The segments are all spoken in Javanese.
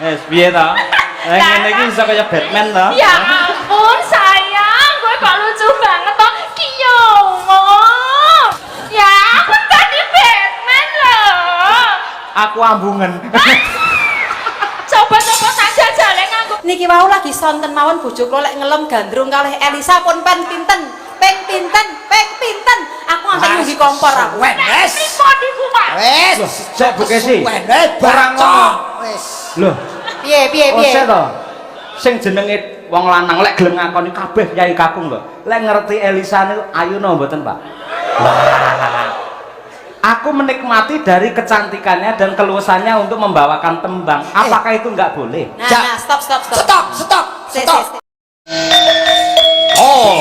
piye to? Ngene iki iso kaya Batman to. Ya ampun sayang, gue kok lucu banget toh. Kiyomo. Ya aku tadi Batman loh. Aku ambungen. Coba-coba saja jale nganggo. Niki wau lagi sonten mawon bojo kula lek ngelem gandrung kalih Elisa pun pen pinten. Peng pinten. Aku nganten nunggu kompor aku. Wes. Pripun Pak? Wes. Cek bekesi. Ora ngomong. Wes. Loh, Piye? ose to. Sing jenenge wong lanang lek gelem ngakoni kabeh Yai Kakung lho. Lek ngerti Elisa niku ayuna mboten, Pak? Aku menikmati dari kecantikannya dan keluasannya untuk membawakan tembang. Apakah itu enggak boleh? Nah, stop. Stop. Oh.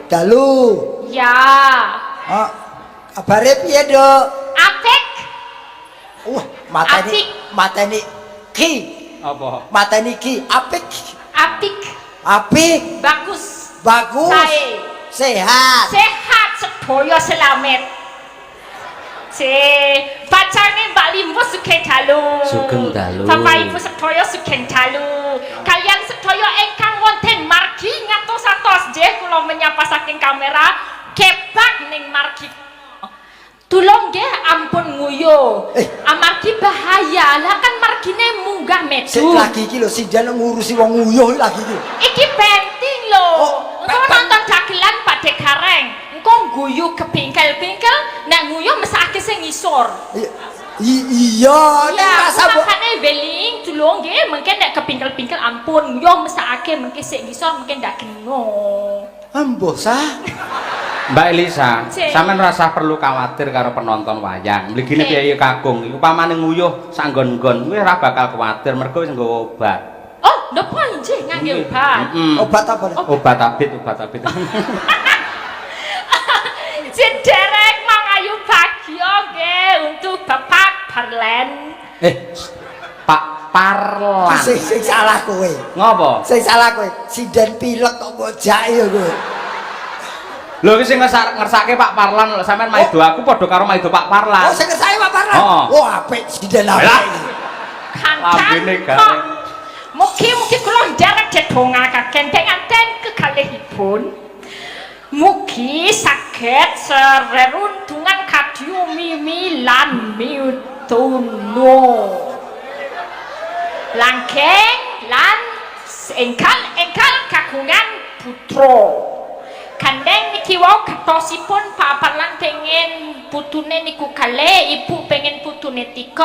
Dalu. Ya. Kabare piye, Dok? Apik. Mateni ki. Apa? Mateni ki apik. Apik. Bagus. Sae. Sehat. Sehat sedaya selamat. Bacane Mbak Limbo Sugeng Dalu. Bapak Ibu sedaya Sugeng Dalu. Kalian sedaya ingkang wonten margi ngatos-atos nggih kula menyapa saking kamera kebak ning margi. Tulung nggih ampun nguyu. Amargi bahaya. Lah kan margine munggah medu. Sik lagi iki lho sindan ngurusi wong nguyuh lagi iki. Iki penting lho. Engko nonton dagelan Pakde Gareng. Engko guyu kebingkel-bingkel nek nguyu mesake sing ngisor. Iya, nek rasa makane weling tulung nggih mungkin nek kebingkel-bingkel ampun nguyu mesake mengke sik ngisor mungkin ndak geno. Ambo sah. Mbak Elisa, sampean rasa perlu khawatir karo penonton wayang. Mligine Yai Kakung, upamane nguyuh sak nggon-nggon, kowe ora bakal khawatir mergo wis nggawa obat. Oh, napa nggih ngangge obat? Obat apa? Obat abit. Sederek mangayu bagyo nggih untuk Bapak Parlen. Pak Parlan. Sing salah kowe. Ngopo? Sing salah kowe. Sinden pilek kok bojake ya kowe. Lho iki sing ngersake Pak Parlan lho sampean maido aku padha karo maido Pak Parlan. Oh sing ngersake Pak Parlan. Oh apik sinden apik. Lambene garing. Mugi-mugi kula nderek dedongakaken dengan kekalihipun. Mugi saged sereruntungan kadyu mimi lan miutuno. Langgeng lan engkal kagungan putra. Kandeng niki wau ketosipun Pak Parlan pengen putune niku kalih, ibu pengen putune 3,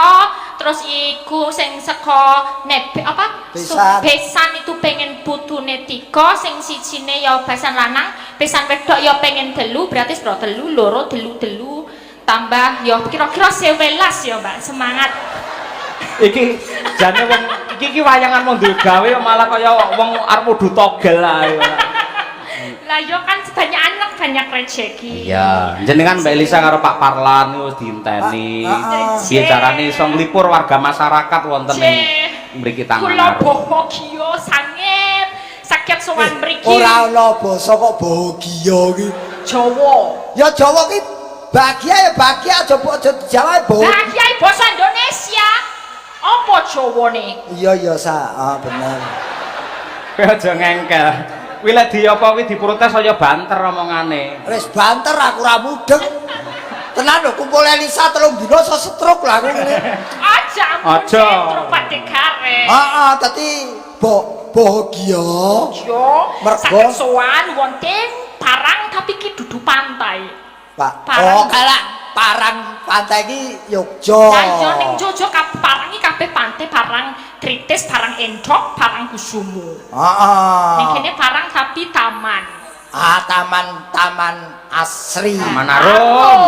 terus iku sing saka besan itu pengen putune 3, sing sijine ya besan lanang, besan wedok ya pengen 3, berarti 3 loro 3 tambah ya kira-kira 11 ya Mbak, semangat. Iki jane wong iki wayangan mau duwe gawe malah kaya wong arep kudu togel ae. Lah yo kan banyak anak banyak rezeki. Iya, jenengan Mbak Elisa karo Pak Parlan wis diinteni. Piye carane iso nglipur warga masyarakat wonten ing mriki Tangan. Kula bahagia sanget saged sowan mriki. Ora ana basa kok bahagia iki. Jawa. Ya Jawa ki bahagia ya bahagia aja Jawa bahagia. Bahagia basa Indonesia. Apa Jawane? Iya bener. Kowe aja ngengkel. Kuwi lek diapa kuwi diprotes kaya banter omongane. Wis banter aku ora mudeng. Tenan lho kumpul Elisa 3 dina iso stroke lah aku ngene. Aja. Aja. Trupate kare. Heeh, dadi bahagia. Yo, saged sowan wonten Parang tapi ki dudu pantai. Pak. Parang. Oh, kalak Parang pantai ki Yogya. Lah yo ning Jogja Parang iki kabeh pantai Parang Kritis, Parang Endok, Parang Kusumo. Heeh. Ning kene Parang tapi taman. Taman asri. Taman arum.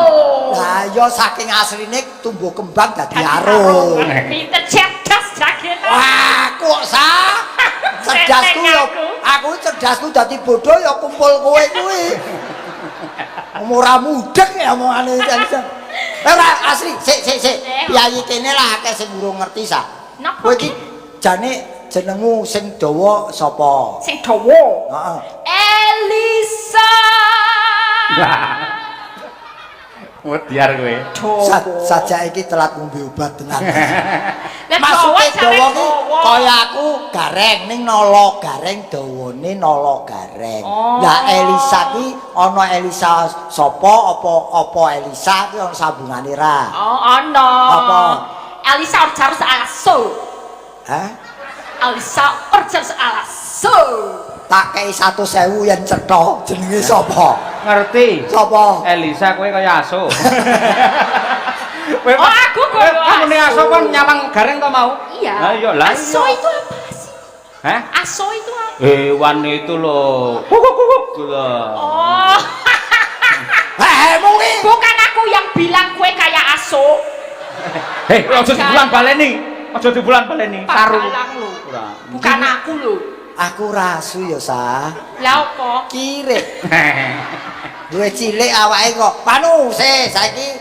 Lah yo saking asline tumbuh kembang dadi arum. Pinter cerdas jagene. Wah, kok cerdasku yo aku cerdasku dadi bodoh ya kumpul kowe kuwi. Ora mudeng ya omongane Elisa. Ora asli, sik. Piyayi kene lah akeh sing urung ngerti sak. Napa Kowe iki jane jenengmu sing dawa sapa? Sing dawa. Heeh. Elisa. Wediar kowe. Sajak iki telat ngombe obat tenan. Maksudnya dawa ki kaya aku gareng ning nala gareng dawane nala gareng. Lah Elisa ki ana Elisa sapa apa Elisa ki ana sambungane ra? Oh, ana. Apa? Elisa harus aso. Hah? Elisa harus aso. Tak kei 100.000 yen cetha jenenge sapa? Ngerti? Sapa? Elisa kowe kaya aso. Oh, aku kok muni aso kan nyawang gareng to mau? Iya. Lah iya lah. Aso itu apa sih? Hah? Aso itu apa? Hewan itu loh. Kukuk loh. Oh. Mungkin. Bukan aku yang bilang kue kayak aso. Hei, aja dibulan baleni. Aja dibulan baleni. Saru. Lu. Bukan aku lho. Aku rasu ya sah. Lah apa? Kirik. Duwe cilik awake kok. Panu saiki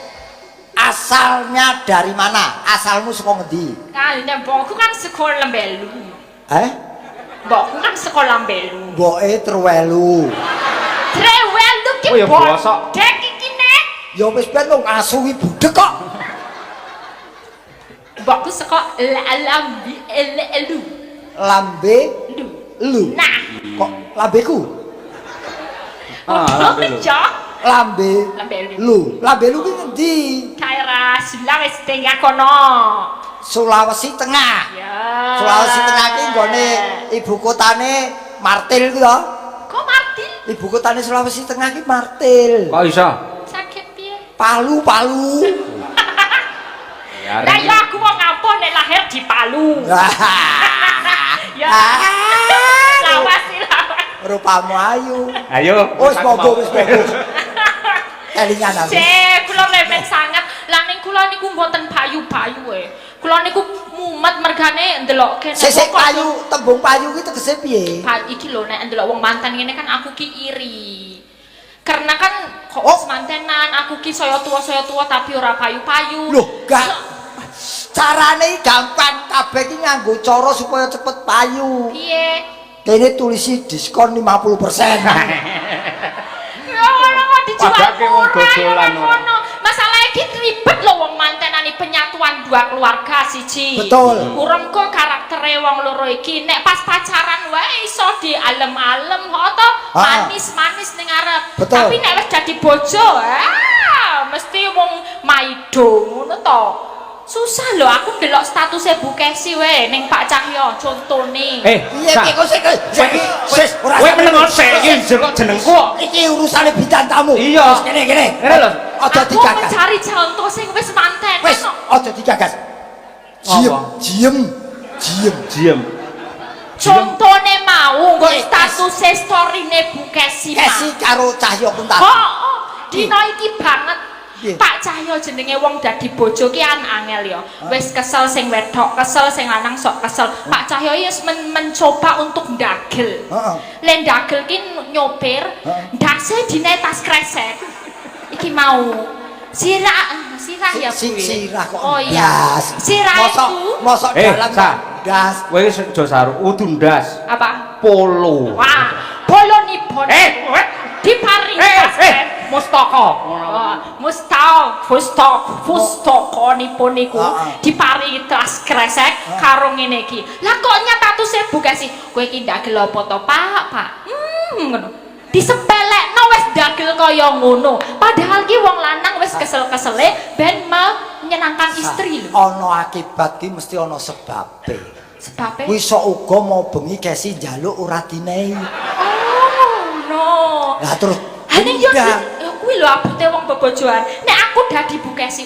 asalnya dari mana? Asalmu saka ngendi? Kan mbokku kan sekolah Lembelu. Mbokku kan sekolah Lembelu. Mboke Trewelu. Trewelu ki Oh, ya bosok. Dek iki nek. Ya wis ben wong asu iki budhek kok. Mbokku sekolah Lambi Elu. Lambe lu. Nah, Kok lambeku? Lambe lu. Lambe lu. Lambe lu ki ngendi? Daerah Sulawesi Tengah kono. Sulawesi Tengah. Ya. Sulawesi Tengah ki nggone ibu kotane Martil ku to. Kok Martil? Ibu kotane Sulawesi Tengah ki Martil. Kok iso? Sakit piye? Palu. Lah ya aku wong ngampun nek lahir di Palu. Ya. Lawas. Rupamu ayu. Ayo. Wis monggo. Kelingan aku. Kula lemen sangat. Lah ning kula niku mboten payu-payu Kula niku mumet mergane ndelokke Sesek payu, tembung payu ki tegese piye? Iki lho nek ndelok wong manten ngene kan aku ki iri. Karena kan kok semantenan aku ki saya tua tapi ora payu-payu. Loh, gak. Carane gampang kabeh ki nganggo cara supaya cepet payu. Piye? Kene tulisi diskon 50%. Ya ora kok dijual. Padake wong dodolan ora. Masalah iki ribet lho wong mantenani penyatuan dua keluarga siji. Betul. Urung kok karaktere wong loro iki nek pas pacaran wae iso dialem-alem to manis-manis ning arep. Tapi nek wis dadi bojo, mesti wong maido ngono to. Susah lho aku ndelok statusnya Bu Kesi wae ning Pak Cahyo contone. Piye ki kok wis ora kowe meneng sik iki kok jenengku kok. Iki urusane bintang tamu. Iya. Kene. Ngene lho. Aja Aku digagas. mencari contoh sing wis manten. Wis aja digagas. Diem. Contone mau nggo statusnya storyne Bu Kesi. Kesi karo Cahyo Kuntas. Dina iki banget. Pak Cahyo jenenge wong dadi bojo ki angel ya. Wis kesel sing wedok, kesel sing lanang sok kesel. Pak Cahyo wis mencoba untuk ndagel. Le ndagel ki nyopir, ndase dine tas kresek. Iki mau sirah ya kuwi. Sirah kok. Oh iya. Sirah itu. Mosok dalan Sa. ndas. Kowe wis aja saru, udu ndas. Apa? polo. Wah, polo nipun. Diparingi mustaka. Mustaka nipun niku diparingi tas kresek karo ngene iki. Lah kok nyatuse bukasi. Kowe iki ndagel apa to, Pak? Ngono. Disepelekno wis ndagel kaya ngono. Padahal ki wong lanang wis kesel-kesele ben menyenangkan istri lho. Ana akibat ki mesti ana sebabe. Sebabe Kuwi sok uga mau bengi kesi njaluk ora dinehi. no. Lah terus Ning yo kuwi lho abute wong bebojoan. Nek aku dadi bukesi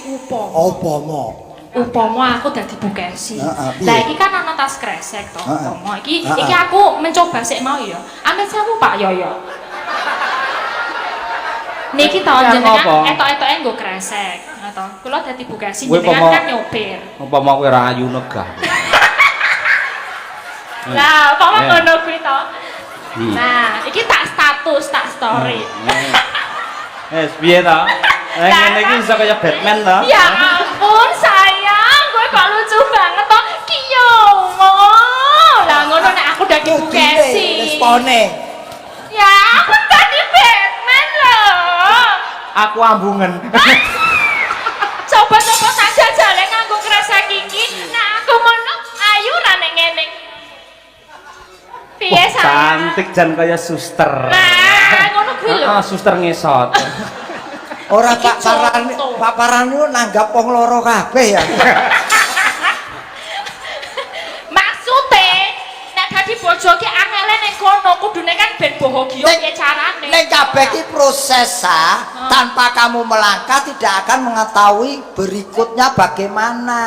upama aku dadi bukesi. Lah iki kan ana tas kresek to. Upama iki aku mencoba sik mau ya. Amit sewu Pak Yoyo. Niki to jenengan etok-etoke nggo kresek. To. Kula dadi bukesi jenengan kan nyopir. Upama kowe ra ayu negah. Lah, upama ngono kuwi to. Nah, iki tak status, tak story. Piye to? Ngene iki iso kaya Batman to. Ya ampun, sayang, kowe kok lucu banget to. Kiyo. Lah ngono nek aku dadi bukesi. Respone. Ya, aku dadi Batman loh. Aku ambungen. Coba-coba saja jale nganggo kresek iki. Nah, aku ngono ayu ra nek ngene. Piye sayang? Cantik jan kaya suster. Nah, ngono kuwi lho. Suster ngesot. Ora Pak Parani nanggap wong loro kabeh ya. Maksude nek dadi bojo ki angele ning kono kudune kan ben bahagia piye carane. Nek kabeh ki proses tanpa kamu melangkah tidak akan mengetahui berikutnya bagaimana.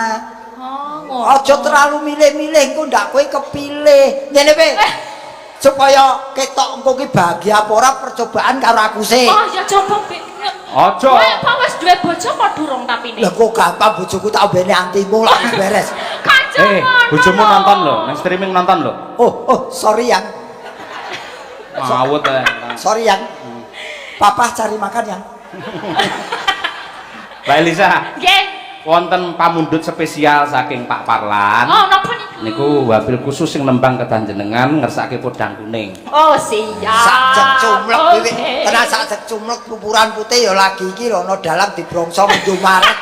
Aja terlalu milih-milih engko ndak kowe kepilih. Ngene pe. Supaya ketok engko ki bahagia apa ora percobaan karo aku sih. Oh ya coba Aja. Kowe wis duwe bojo apa durung tapi nih? Lah kok gampang bojoku tak obene antimu lah beres. Bojomu nonton lho, nang streaming nonton lho. Oh, sorry yang. Ngawut ae. Sorry yang. Papa cari makan yang. Mbak Elisa. Nggih. Wonten pamundhut spesial saking Pak Parlan. Oh, napa niku? Niku wabil khusus sing nembang kedanjenengan ngersake podang kuning. Oh, siap. Sak jek cumlek iki. Tenan sak jek cumlek pupuran putih ya lagi iki lho ana dalam dibrongsong Indomaret.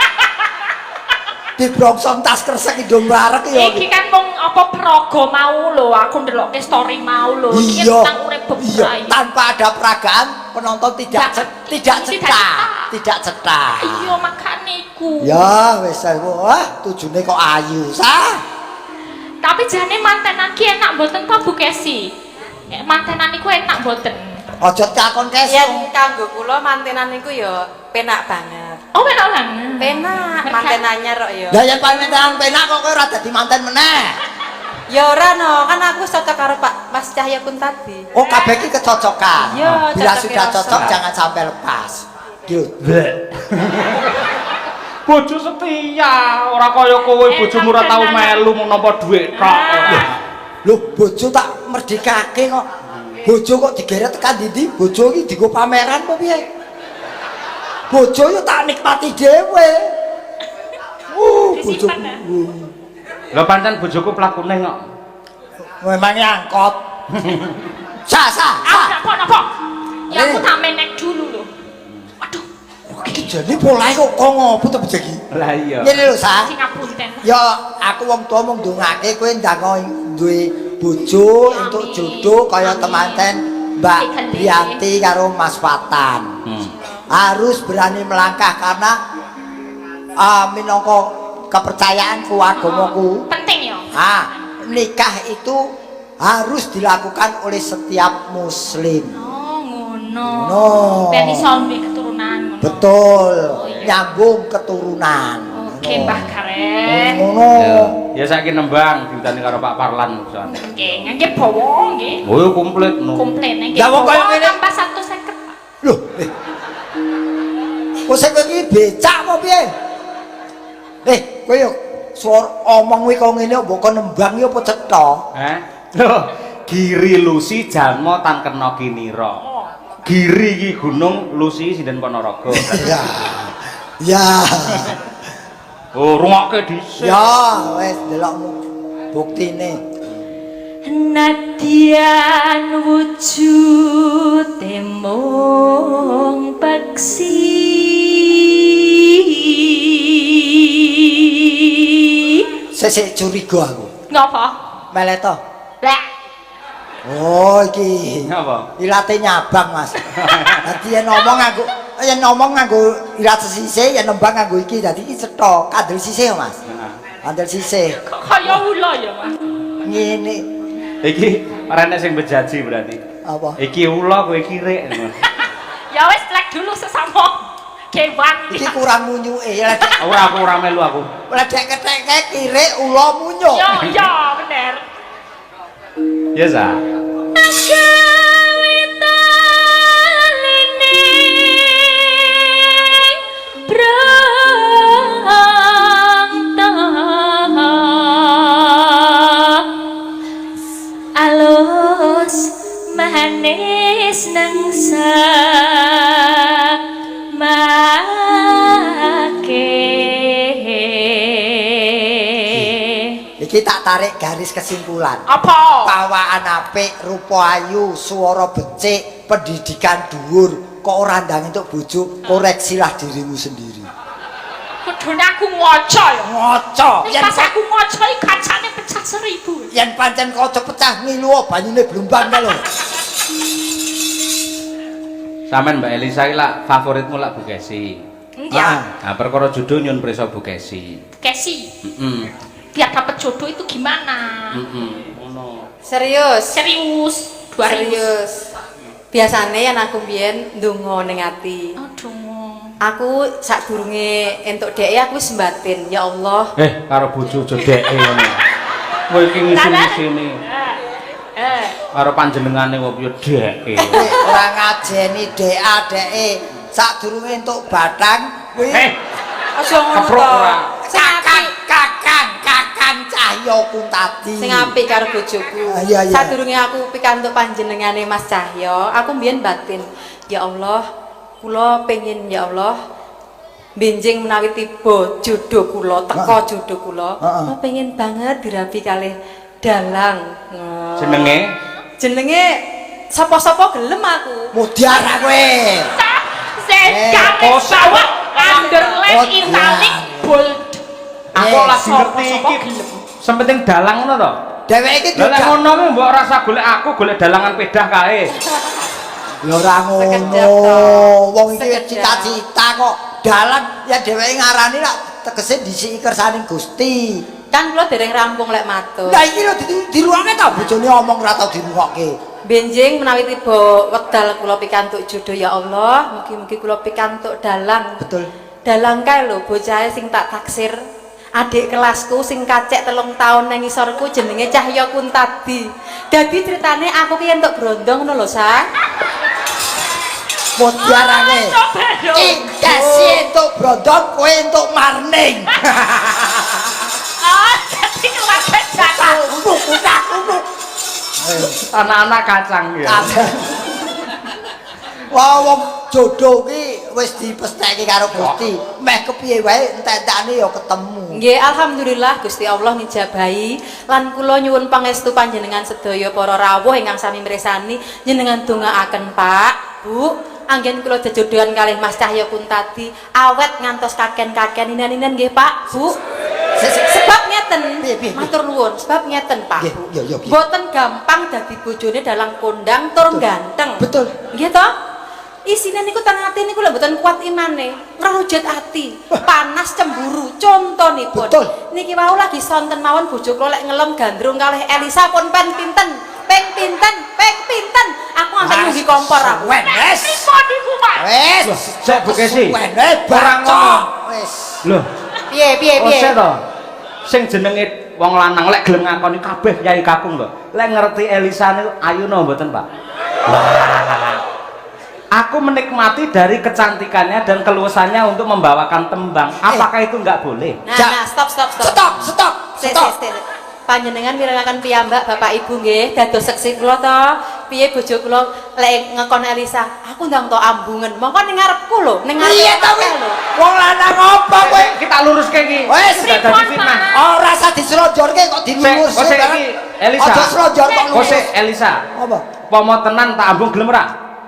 Dibrongsong tas kresek Indomaret ya. Iki kan mung apa praga mau lho, aku ndelokke story mau lho. Iki tentang urip bebrayu. Tanpa ada peragaan penonton tidak cetak. Iya makane iku. Ya wis wah tujune kok ayu sah. Tapi jane mantenan ki enak mboten to Bu Kesi? Mantenan iku enak mboten? Aja takon kes. Yen kanggo kula mantenan niku ya penak banget. Oh, penak banget. Penak, mantenannya rok ya. Lah yen mantenan penak kok kowe ora dadi manten meneh. Ya ora no, kan aku cocok karo Pak Mas Cahya Kun tadi. Oh, kabeh iki kecocokan. Iya, Bila cocok sudah rasa. cocok jangan sampai lepas. Gitu. Bojo setia, ora kaya kowe bojomu ora tau melu mung nampa dhuwit tok. Lho, bojo tak merdekake kok. Bojo kok digeret tekan ndi? Bojo iki dienggo pameran apa piye? Bojo yo tak nikmati dhewe. Bojo. Lho pancen bojoku plakune kok. Memang angkot. Sa. Napa? Ya aku tak menek dulu lho. Waduh. Iki jane polahe kok ngopo to bojegi? Lah iya. Ngene lho, Sa. Sing ngapunten. Ya aku wong tuwa mung ndongake kowe ndango duwe bojo entuk jodoh kaya temanten Mbak Bianti karo Mas Fatan. Harus berani melangkah karena minangka kepercayaanku agamaku. Penting ya. Nikah itu harus dilakukan oleh setiap muslim. Oh, ngono. No. Ben iso duwe keturunan ngono. Betul. Nyambung keturunan. Oke, Mbah Karen. Ngono. Ya saiki nembang ditani karo Pak Parlan soalnya. Nggih, nggih bawa nggih. Oh, komplit no. Komplain nggih. Lah, wong kaya ngene. Tambah 150, Pak. Loh. Kok sing iki becak apa piye? Kowe yo suara omong kuwi kok ngene mbok kon nembang yo apa cetha? Loh, Giri Lusi Jalma tan kena kinira. Giri iki gunung, Lusi sinden Ponorogo. Ya. Oh, rungokke dhisik. Ya, wis delokmu buktine. Nadyan wujute mung peksi Sesek curiga aku. ngapa Meleh to. lah Oh iki. Ngapa? Ilate nyabang, Mas. Dadi yen ngomong nganggo ilat sisih, yen nembang nganggo iki dadi iki cetha, kandel sisih, Mas. Kandel sisih. kok kaya ula ya Mas Ngene. Iki ora enek sing bejaji berarti. Apa? Iki ula kowe kirik. ya wis telek dulu sesama kewan Iki kurang munyuke. Ora aku ora melu aku. Ledek ketek kirik ula munyuk. ya bener Ya sa. Alus manis nangsa Iki tak tarik garis kesimpulan. apa Pawaan apik, rupa ayu, swara becik, pendidikan dhuwur, kok ora ndang entuk bojo, koreksilah dirimu sendiri. kudune aku ngoco ya Ngoco. nek pas aku ngoco iki kacane pecah 1000 Yen pancen kaca pecah ngilu banyune blumbang ta lho. Sampeyan Mbak Elisa iki lak favoritmu lak Bu Kesi. ya Nah, perkara jodoh nyun prisa Bu Kesi. Kesi Heeh. biar dapat jodoh itu gimana Ngono. Serius. serius 2 Serius. Biasane yen aku mbiyen ndonga ning ati. aduh Aku sadurunge entuk dhek aku wis mbatin, ya Allah. Karo bojo jodeke ngono. Kowe iki ngisi-ngisini. Karo panjenengane kok piye dheke. Ora ngajeni dhek-adeke sadurunge entuk bathang kuwi Aja ngono Keprok to. ora. Sing apik, kakang Cahya Kuntadi. sing apik karo bojoku. Iya, iya. Sadurunge aku pikantuk panjenengane Mas Cahya, aku mbiyen batin, ya Allah, kula pengin ya Allah benjing menawi tiba jodoh kula, teka jodoh kula. Kula pengin banget dirabi kalih dalang. Jenenge Jenenge sapa-sapa gelem aku. Mutiara kowe. garis bawah underline Oh, italic iya. bold aku lagi ngerti iki. Sempenting dalang ngono to. Dheweke iki Lah lek ngono kuwi mbok rasa golek aku, golek dalangan pedah kae. lho ora ngono. Sekedap toh. Wong iki Sekedap. cita-cita kok dalan ya dheweke ngarani lak tegese disiki kersaning Gusti. Kan kula dereng rampung lek matur. Lah iki lho diruake ta bojone omong ora tau dirungokke. Benjing menawi tiba wekdal kula pikantuk jodoh ya Allah, mugi-mugi kula pikantuk dalang. Betul. Dalang kae lho bocahe sing tak taksir. Adik kelasku sing kacek 3 tahun nang ngisorku jenenge Cahya Kuntadi. Dadi ceritane aku ki entuk brondong ngono lho, Sa. Mutiarane. coba dong Kasih entuk brondong, kowe entuk marning. jadi keluarga jatah Umpuk. Anak-anak kacang ya. Wah, wong jodoh ki wis dipestheki karo Gusti. Meh kepiye wae entek-entekane ya ketemu. Nggih, alhamdulillah Gusti Allah ngijabahi lan kula nyuwun pangestu panjenengan sedaya para rawuh ingkang sami mirsani jenengan dongaaken Pak, Bu, anggen kula dejodohan kalih Mas Cahya Kuntadi awet ngantos kaken-kaken inan-inan nggih Pak, Bu. Sebab ngeten, Piye? matur nuwun, sebab ngeten Pak, Nggih, Bu. iya, iya. Boten gampang dadi bojone dalang kondang tur ganteng. Betul. Nggih to? Isine niku teng ati niku lho mboten kuat imane, ngrujut ati, panas cemburu. Contonipun. Betul. Niki wau lagi sonten mawon bojo kula lek ngelem gandrung kalih Elisa pun pen pinten? Ping pinten? Aku ngantek nunggu kompor aku. Wes. Iso diku Pak Wes. Cek Bu Kesi. Wes Ora ngono. Wes. Lho, Piye? ose to. Sing jenenge wong lanang lek gelem ngakoni kabeh Yai Kakung lho. Lek ngerti Elisa niku ayuna mboten, Pak? Aku menikmati dari kecantikannya dan keluasannya untuk membawakan tembang. Apakah itu enggak boleh? Nah, stop. Stop. Panjenengan mirengaken piyambak Bapak Ibu nggih dados seksi kula to. piye bojo kula lek ngekon Elisa, aku ndang tok ambungen. Mongko ning ngarepku lho, ning ngarep. Iya ta kowe. Wong lanang apa kowe? Kita luruske iki. Wes gak dadi fitnah. Ora usah dislonjorke kok dilurus. Kok sik iki Elisa. Aja slonjor kok Kok lurus. sik Elisa. Apa? Pomo tenan tak ambung gelem ora?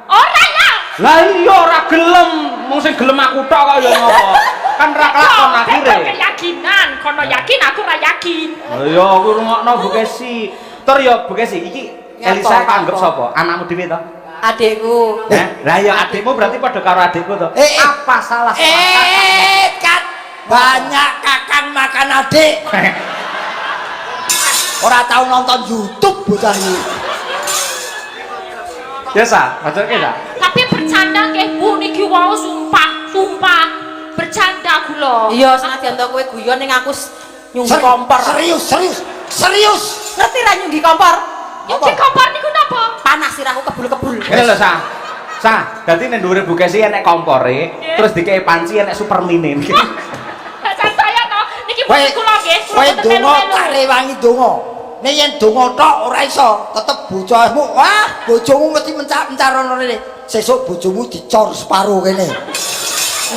Ora ya. Lah iya ora gelem, mung sing gelem aku tok kok ya ngopo. Kan ra kelakon akhire. Keyakinan, kono yakin aku ra yakin. Lha ya aku rungokno Bu Kesi. Tur ya Bu Kesi iki Elisa anggap sapa? Anakmu dhewe to? Adikku. Lah ya adikmu berarti padha karo adikku to. Apa salah? Kat banyak kakang makan adik. Ora tau nonton YouTube bocah iki. Ya sa, maksudke ta? Tapi bercanda nggih Bu niki wau sumpah. Bercanda kula. Iya, senajan to kowe guyon ning aku nyunggi kompor. Serius. Ngerti ra nyunggi kompor? Nyunggi kompor niku napa? Panas sirahku kebul-kebul. Ngene lho sa. Sa, dadi ning dhuwure Bu Kesi enek kompore, terus dikei panci enek supermine. Saya to, niki boten kula nggih. Kowe donga tak rewangi donga. Nek yen donga tok ora iso, tetep bojomu. Wah, bojomu mesti mencar-mencar ngono rene. Sesuk bojomu dicor separo kene.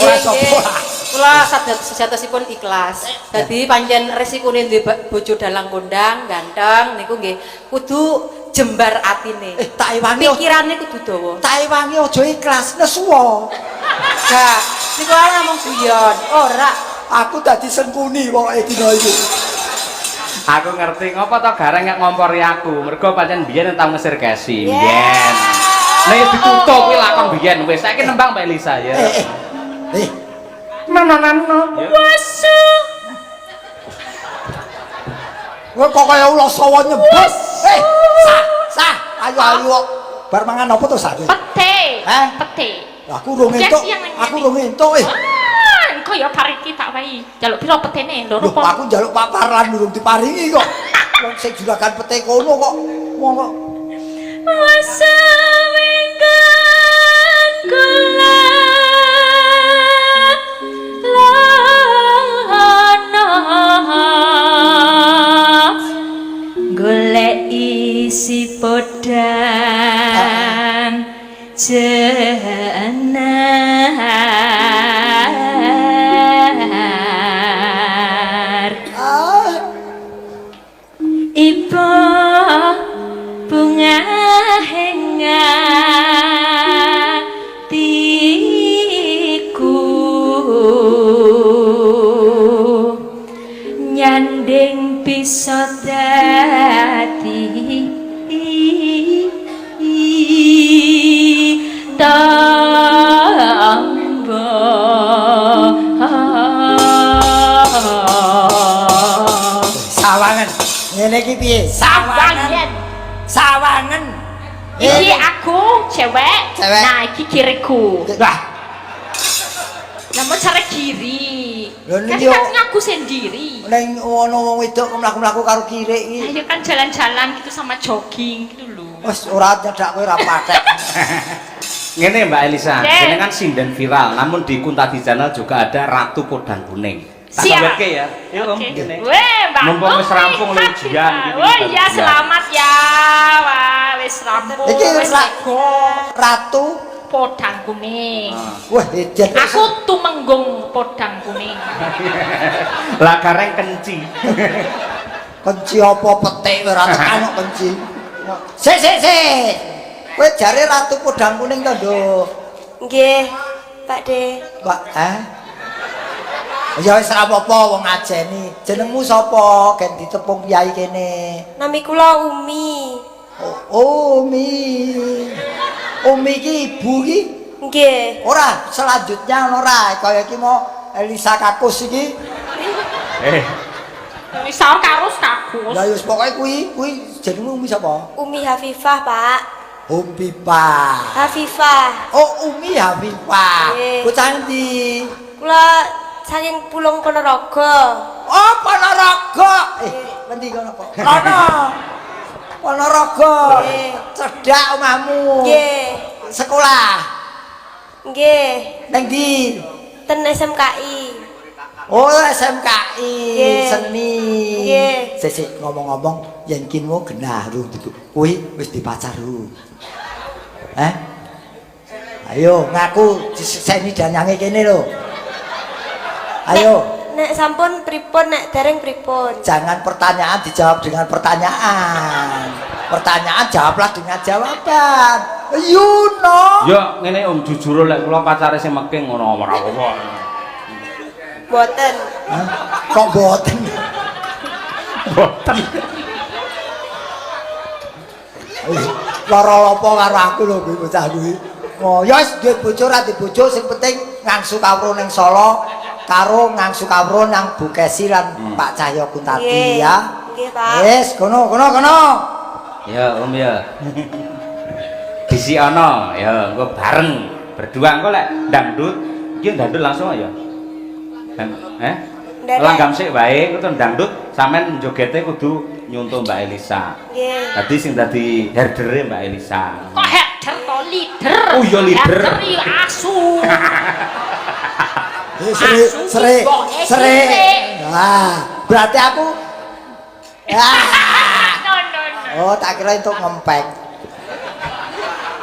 Ora sapa. Kula sejatosipun ikhlas. Dadi pancen resikune duwe bojo dalang kondang, ganteng niku nggih kudu jembar atine. Tak ewangi. Pikirane kudu dawa. Tak ewangi aja ikhlas nesuwa. Gak, niku ora ngomong guyon. Ora. Aku dadi sengkuni pokoke dina iki. Aku ngerti ngopo to gareng nek ngompori aku. Mergo pancen biyen tau ngesir Kesi. Biyen. Nek ditutup kuwi lakon biyen wis. Saiki nembang Mbak Elisa ya. Nano. Wasu. Kowe kok kaya ula sawa nyebut. Sah. Ayo. Bar mangan apa to sak? Pete. Pete. Aku urung entuk. Engko ya pariki tak wae. Jaluk piro petene? Loro Loh, aku njaluk paparan durung diparingi kok. Wong sing juragan pete kono kok. Monggo. Wasa wenggan kula lana golek isi podang jenar ibu bunga hatiku nyanding bisa dadi tamba Sawangan. Ngene iki piye? Sawangan. Iki aku cewek. Nah, iki kiriku. Lah, Namun cara kiri. Lho, Kan niki yo- kan aku sendiri. ning ono wong wedok mlaku-mlaku karo kirik iki. Ayo kan jalan-jalan gitu sama jogging gitu loh. Wes ora nyedak kowe ora patek. Ngene Mbak Elisa, Yes. jenengan sinden viral, namun di Kunta di Channel juga ada Ratu Podang Kuning. Tak Siap. sawetke ya. Yuk Om, Oke. ngene. Weh, Mbak. Mumpung wis rampung Happy. ujian gitu. Oh iya, selamat ya. Wah, wis rampung. Iki Wis lego. Ratu. Podang kuning. Wah, ejen. Aku tumenggung podang kuning. Lah gareng kenci. Kenci apa petik ora tekan kok kenci. Sik. Kowe jare Ratu Podang Kuning to, Nduk? Nggih, Pak De. Pak, Ya wis ora apa-apa wong ngajeni. Jenengmu sapa? Gen ditepung piyai kene. Nami kula Umi. Oh, Umi. Umi ki ibu ki? Nggih. Ora, selanjutnya ono ora kaya iki mau Elisa Kakus iki. Wis saur karus kagus. Ya wis pokoke kuwi jenengmu Umi sapa? Umi Hafifah, Pak. Umi Pak. Hafifah. Oh, Umi Hafifah. Nggih. Bocah endi? Kula saking Pulung Ponorogo. Oh, Ponorogo. Endi kono kok? Kono. Ponorogo. Nggih. Cedhak omahmu. Nggih. Sekolah. Nggih. Nang ndi? Ten SMKI. Oh, SMKI Nggih. seni. Nggih. Sik ngomong-ngomong yen kinmu genah lho, Duduk. kuwi wis dipacaru. Ayo ngaku diseni danyange kene lho. Ayo. Nek sampun pripun, nek dereng pripun? Jangan pertanyaan dijawab dengan pertanyaan. Pertanyaan jawablah dengan jawaban. You know. Ya ngene Om jujur lek kula pacare sing meking ngono ora apa. Boten. Kok boten? Boten. Lara apa karo aku lho kuwi bocah kuwi. Oh, ya wis duwe bojo ora duwe bojo sing penting ngangsu kawruh ning Solo karo ngangsu kawruh nang Bu Kesi lan Pak Cahyo Kuntati ya. Nggih, Pak. Wis, kono. Ya Om ya. Disi ana ya engko bareng berdua engko lek dangdut iki dangdut langsung aja. Langgam sik wae kudu dangdut sampean njogete kudu nyuntuh Mbak Elisa. Nggih. Dadi sing dadi herdere Mbak Elisa. Kok header to leader? Oh ya leader. Header asu. Sere. Nah, berarti aku No. Oh, tak kira untuk ngempek.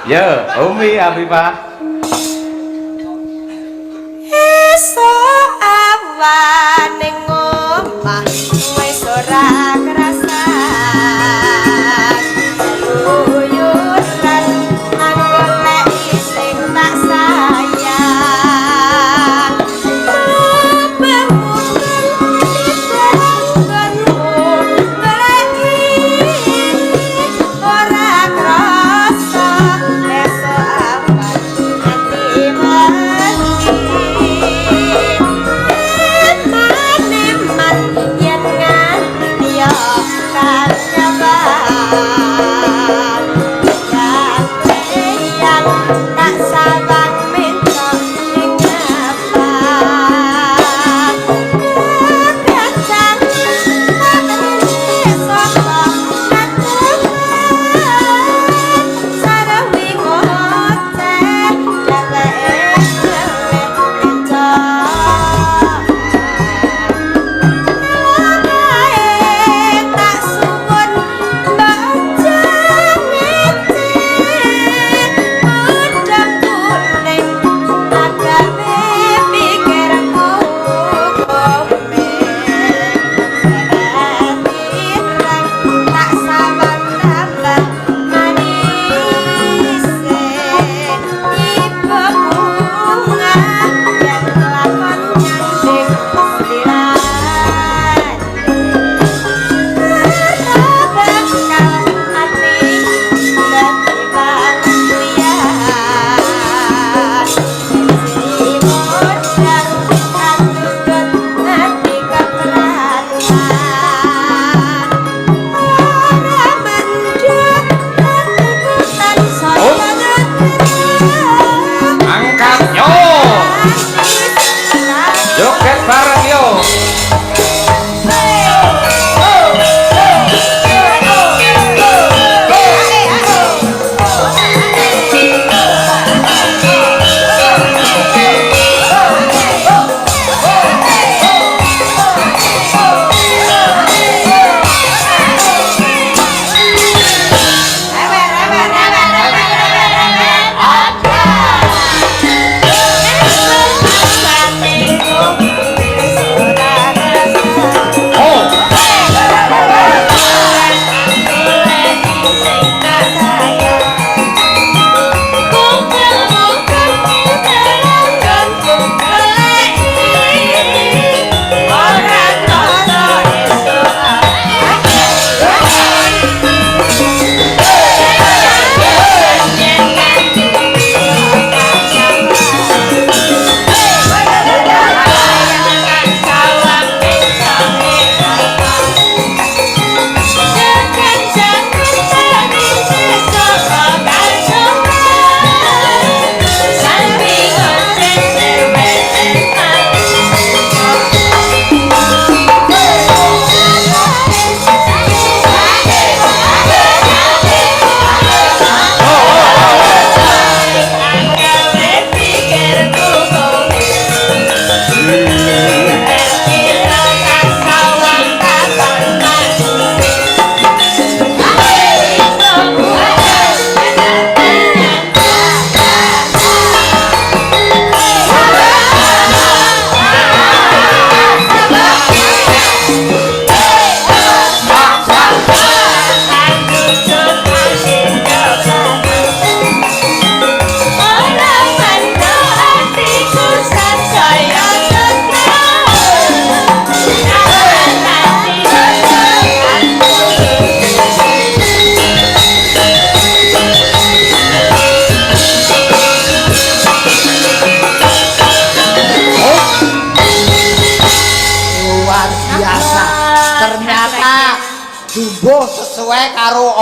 Ya, Umi Habibah. Esok awan ning omah wis ora kerasan. Uyuran anggo nek sing tak sayang. Ora krasa esok awan ati mati. Man yen nganti ya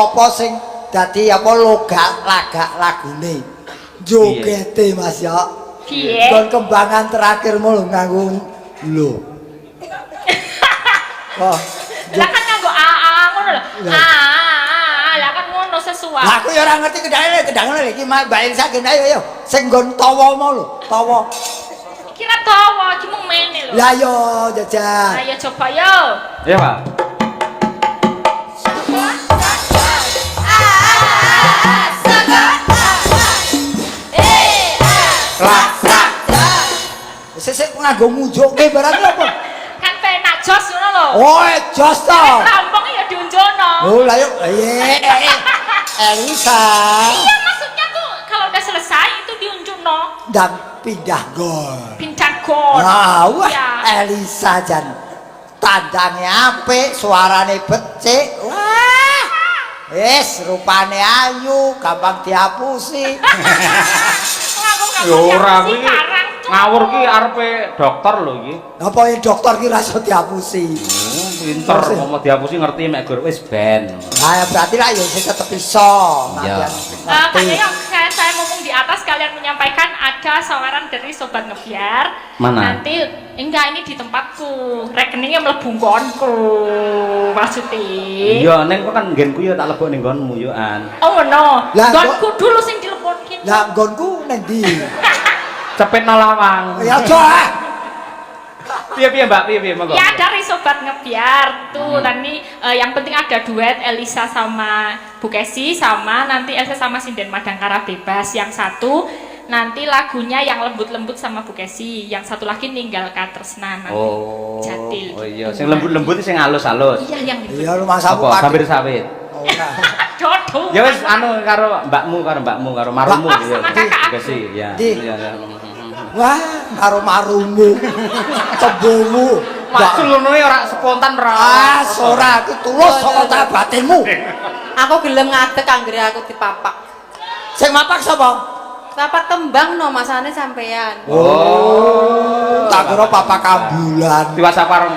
apa sing dadi apa lagak lagune. Jogete Mas ya. Piye? Kon kembangan terakhirmu lho nganggo lho. Wah. Lah kan nganggo aa ngono lho. Lah. Lah kan ngono sesuai. Lah aku ya ora ngerti kedangane iki Mbak Elsa kene ayo. Sing nggon tawa mau lho, tawa. Kira tawa cuma mene lho. Lah yo jajan. Ayo coba yo. Iya, Pak. Sesek nganggo mujuke barang apa? Kan penak jos ngono lho. Oh, jos to. Rampung ya diunjono. Oh, lah yuk. Elisa. Iya maksudnya tuh kalau udah selesai itu diunjono. Dan pindah gol. Pindah gon. Wah, Ya. Elisa jan tandangnya apik, suarane becik. Wah. Rupane ayu, gampang dihapusi. Ya ora kuwi ngawur ki arepe dokter lho iki. Napa yen dokter ki ra iso dihapusi? Pinter ngomong dihapusi ngerti mek gur wis ben. Nah, berarti lah ya sing tetep iso. Iya. Kayaknya saya ngomong di atas kalian menyampaikan ada saweran dari sobat ngebiar. Mana? Nanti enggak ini di tempatku. Rekeningnya mlebu nggonku. Maksudnya. Iya, ning kok kan nggenku ya tak lebok ning nggonmu yo an. Oh no. Lah, Nggonku dulu sing dilepokin. Lah nggonku ning ndi? Cepetno lawang. Ya aja. Piye Mbak? Piye monggo. Ya dari sobat ngebiar tuh nanti yang penting ada duet Elisa sama Bu Kesi sama nanti Elsa sama Sinden Madangkara Bebas. Yang satu nanti lagunya yang lembut-lembut sama Bu Kesi, yang satu lagi Ninggal Katresnan nanti. Oh. Jatil. Oh iya, sing lembut-lembut sing halus-halus. Iya yang lembut. Iya lu masamu Apa sambir sawit. Ora. Dodo. Ya wis anu karo mbakmu karo marumu Mbak, ya. sama kakak aku. Kesi, ya. Di. Iya. Wah, karo marumu. Tebomu. Maksud ngono ora spontan Ah, ora aku tulus saka batinmu. Aku gelem ngadeg anggere aku dipapak. Sing mapak sapa? Papak tembang no masane sampean. Oh. Tak kira papak ambulan. Diwasa pareng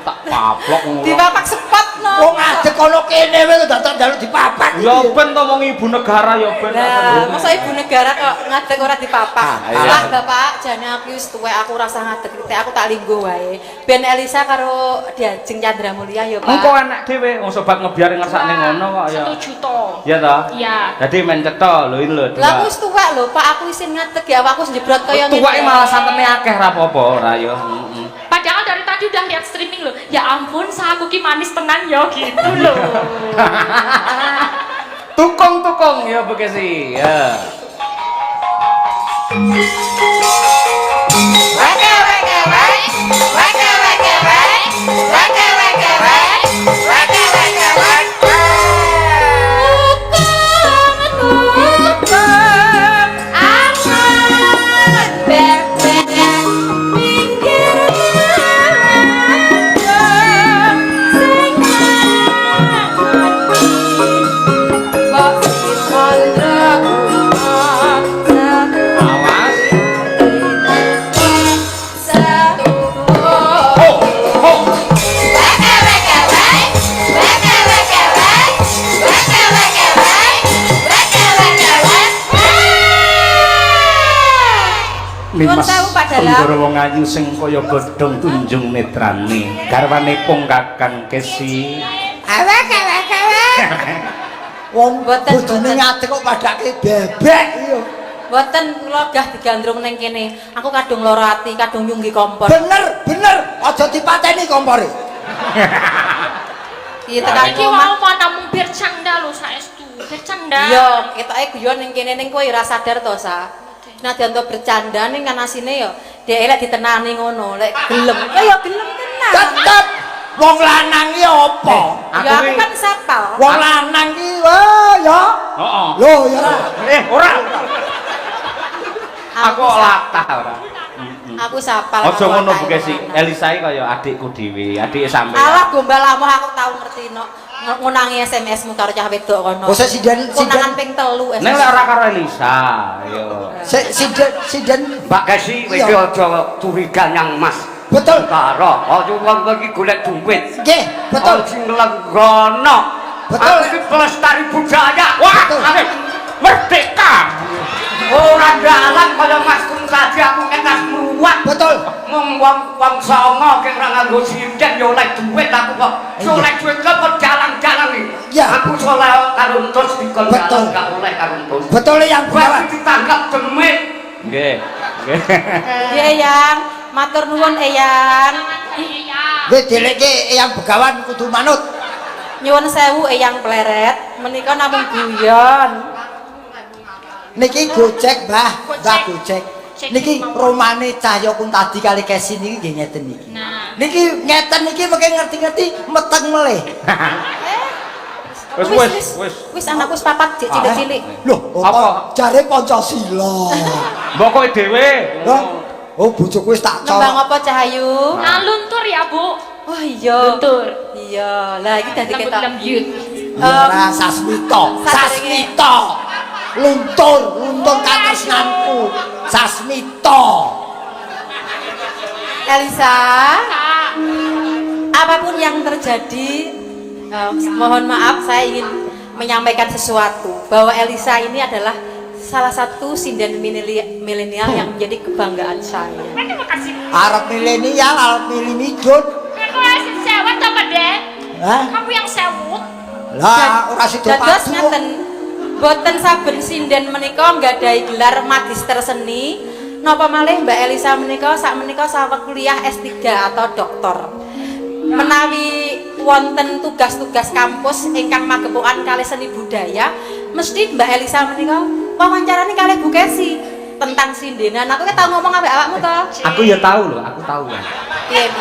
tak paplok ngono. Dipapak sepot no. Wong ngadeg kono kene wae dadak njaluk dipapak. Ya ben to wong ibu negara ya ben. Lah, masa ibu negara kok ngadeg ora dipapak. iya. Lah Bapak, jane aku wis tuwek aku rasa ngadeg titik aku tak linggo wae. Ben Elisa karo Diajeng Chandra Mulia ya, Pak. Engko enak dhewe wong sobat ngebiar ngersakne ngono kok ya. Setuju to. Iya toh? Iya. Jadi men cetha lho ini lho. Lah aku wis tuwek lho, Pak. Aku isin ngadeg ya, aku wis njebrot kaya ngene. Tuweke malah santene akeh ra apa-apa ora ya. Padahal dari tadi udah lihat streaming loh. Ya ampun, saku ki manis tenan yo gitu loh. Tukung ya Bekasi. Ya. Wake wake wake, wake wake wake, wake wake wake, wake wake wake. Awas. Nuwun sewu Pak Dalang. Penggoro wong ayu sing kaya godhong tunjung netrane. Garwanipun Kakang Kesi. Awek. Wong Boten, bojone boten. ngadeg kok padake bebek iya. Mboten kula gah digandrung ning kene. Aku kadung lara ati, kadung nyunggi kompor. Bener. Aja dipateni kompore. Iki tekan Iki omah. mau mana mung bercanda lho saestu. Bercanda. Iya, ketoke guyon ning kene ning kowe ora sadar to, Sa. Nadyan to bercanda ning kan asine ya dhek lek ditenani ngono, lek gelem. Ya gelem tenan. Tetep wong lanang iki apa? Ya aku kan sapal. Wong lanang iki wah ya. Heeh. Lho ya ora. Ora. Aku latah ora. Aku sapal. Aja ngono Bekasi. Elisa iki kaya adikku dhewe, adike sampean. Alah gombal amuh aku tau ngerti no. Ngunangi SMS-mu karo cah wedok kono. Oh, sinden. Unangan ping 3 Nek lek ora karo Elisa, yo. Sinden. Mbak Kesi, Iya. iki aja curiga nyang Mas. Betul. Karo, aja wong iki golek duit. Nggih, betul. Sing lenggono. Betul. Aku iki pelestari budaya. Wah, Betul. ane merdeka. Ora dalan kaya Mas Kum tadi aku ngenas muat. Betul. Mung wong songo ki ora nganggo sinden yo oleh duit aku kok. Oleh duit kok jalan-jalan iki. Ya. Aku soleh karo entus dikon Betul. jalan gak oleh karo entus. Betul yang Wes begawan. ditangkap demit. Nggih. Nggih. Iya Eyang, matur nuwun Eyang. Wis dileke yang begawan kudu manut. Nyuwun sewu Eyang Pleret, menika namung guyon. Niki gojek, Mbah. Mbah gojek. Cek Niki mau. romane Cahya Kuntadi kali Kesi niki nggih ngeten niki. Nah. Niki ngeten niki mengke ngerti-ngerti meteng meleh. Wis. Anakku wis papat cek cilik-cilik. Loh, Apa? jare Pancasila. Mbok kowe dhewe. Lah, oh bojoku wis tak Nembang colok. apa Cahayu? Nah, luntur ya, Bu. Oh iya. Luntur. Iya, lah iki dadi Lembut ketok. lembut. Ora Sasmito, Saderenge. Sasmito. Luntur katresnanku. Sasmito. Elisa, Kak. apapun yang terjadi, mohon maaf saya ingin menyampaikan sesuatu bahwa Elisa ini adalah salah satu sinden milenial yang menjadi kebanggaan saya. Terima kasih. Arep milenial, arep milih midun. Aku masih sewot apa, Dek? Hah? Kamu yang sewot? Lah, ora sida Dados padu. ngeten, boten saben sinden menika nggadahi gelar magister seni. Napa malih Mbak Elisa menika sak menika saweg kuliah S3 atau doktor. Menawi wonten tugas-tugas kampus ingkang magepokan kalih seni budaya, mesti Mbak Elisa menika wawancarane kalih Bu Kesi tentang sindenan. Aku ki tau ngomong ambek awakmu to. Aku ya tahu loh, aku tahu kan. Piye.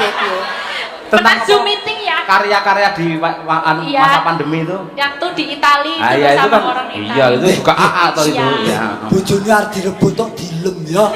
Pernah Tentang Zoom apa? meeting ya? Karya-karya di Iya. masa pandemi itu. Waktu di Itali Ah, dulu iya, itu sama kan. orang Itali. Iya, itu juga AA atau itu. Iya. Ya. Bojone arep direbut tok dilem ya.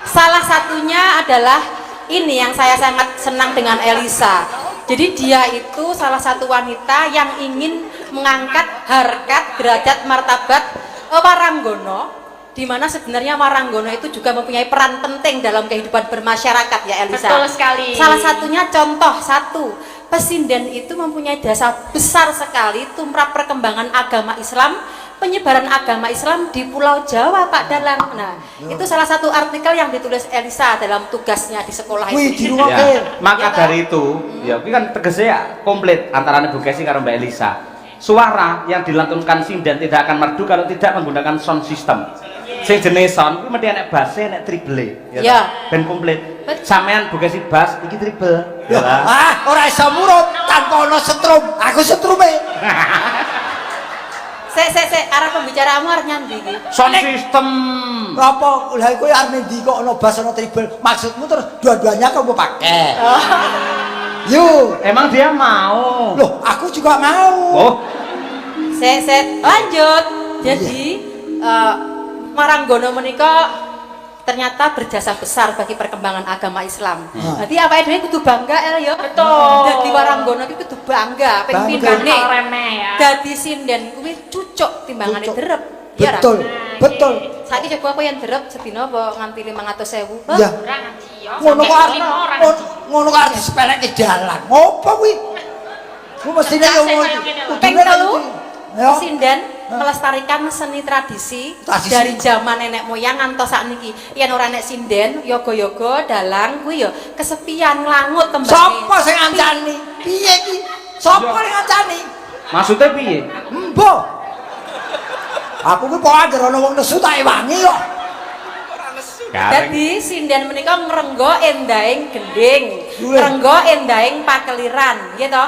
Salah satunya adalah ini yang saya sangat senang dengan Elisa. Jadi dia itu salah satu wanita yang ingin mengangkat harkat, derajat, martabat Waranggono, di mana sebenarnya Waranggono itu juga mempunyai peran penting dalam kehidupan bermasyarakat ya Elisa. Betul sekali. Salah satunya contoh satu, pesinden itu mempunyai dasar besar sekali tumrap perkembangan agama Islam, penyebaran agama Islam di Pulau Jawa Pak Dalang. Nah, itu salah satu artikel yang ditulis Elisa dalam tugasnya di sekolah Wih, itu. di rumah Ya, maka Ya, dari itu, ya, ini kan tegesnya ya komplit antara Bu Kesi karo Mbak Elisa. Suara yang dilantunkan sinden tidak akan merdu kalau tidak menggunakan sound system. Sing jenis sound, itu mesti enek bass, enek treble, Ya. ben komplit. Bet- Sampean Bu Kesi bass, iki treble. Loh, Ya. ora iso murup tanpa ono setrum. Aku setrume. Sek, arah pembicaraanmu arep nyandi iki. Sound system. Apa lha kowe arep ndi kok ono bass ono triple? Maksudmu terus dua-duanya kamu pakai. Yuk. Emang dia mau? Loh, aku juga mau. Oh, Sek, lanjut. Jadi Maranggono menika ternyata berjasa besar bagi perkembangan agama Islam. Berarti apa dhewe kudu bangga El ya. Betul. Dadi Waranggono iki kudu bangga ping Bangga. pindhane. Kalau remeh ya. Dadi sinden kuwi cucuk timbangane Cucuk. derep. Iya ra? Betul. Betul. Saiki coba aku yang derep sedina apa nganti 500.000. Ya. Orang ngaji ya. Ngono kok arep Lima orang ngono- ngaji. ngono kok arep disepeleke dalan. Ngopo kuwi? Ku mestine yo ngono. Ping telu, Ya. sinden melestarikan seni tradisi Tradisi. dari zaman nenek moyang ngantos sakniki. Yen ora nek sinden, yoga-yoga, dalang kuwi ya kesepian nglangut tembake. Sapa sing ngancani? Piye iki? Sapa sing ngancani? maksudnya piye? Mbok. Aku ki kok anggere ana wong nesu tak ewangi kok. Dadi sinden menika ngrenggo endahing gending, Luwih. ngrenggo endahing pakeliran, nggih to.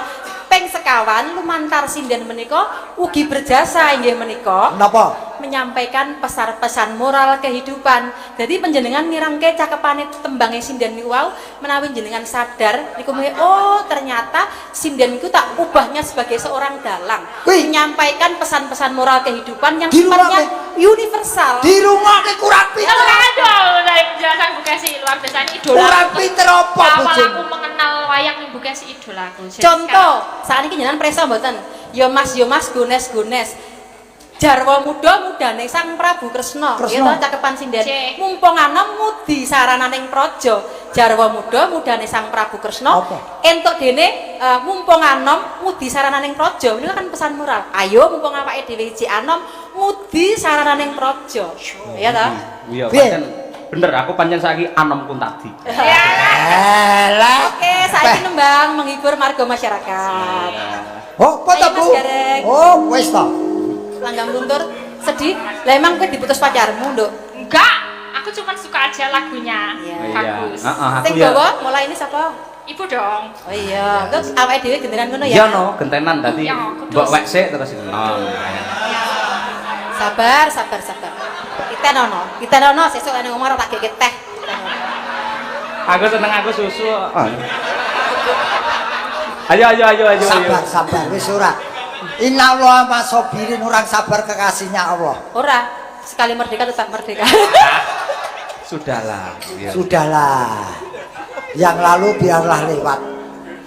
Ping sekawan lumantar sinden menika ugi berjasa inggih menika Napa? menyampaikan pesan-pesan moral kehidupan. Jadi penjenengan nirangke cakepane tembange sinden niku wau menawi jenengan sadar niku oh ternyata sinden niku tak ubahnya sebagai seorang dalang. Kuwi. Menyampaikan pesan-pesan moral kehidupan yang Di rumah, sifatnya universal. Di rumah ki kurang Kalau pinter. aduh, dari penjelasan Bu Kesi luar biasa ini idola. Kurang pinter apa Awal bojone? aku mengenal wayang nih Bu Kesi idola aku. Jadi Contoh, saat ini jenengan preso mboten? Yo mas gones. Jarwa muda mudane Sang Prabu Kresna. Ya to cakepan sinden. Mumpung anom mudi sarananing praja. Jarwa muda mudane Sang Prabu Kresna. Entuk dene mumpung anom mudi sarananing praja. Ini kan pesan moral. Ayo mumpung awake dhewe iki anom mudi sarananing praja. Ya to? Iya, pancen bener aku pancen saiki anomku tadi. Elah. Oke, saiki nembang menghibur marga masyarakat. Oh, apa ta, Ayo, Bu? Mas Gareng. Oh, wis to. Langgang luntur sedih. Lah emang kowe diputus pacarmu, Nduk? Enggak, aku cuma suka aja lagunya. Iya. Bagus. Aku Sing ya. gawa mulai ini siapa? Ibu dong. Oh iya, terus awake dhewe gentenan ngono ya. Iya no, gentenan tadi. Iya, kudu. Mbok wek sik terus. Sabar, sabar, sabar. Kita nono sesuk ana ngomong ora tak geket teh. Aku seneng aku susu. Ayo. Sabar, wis ora. Innallaha masabirin, orang sabar kekasihnya Allah. Ora, sekali merdeka tetap merdeka. Sudahlah. Iya. Sudahlah. Yang lalu biarlah lewat.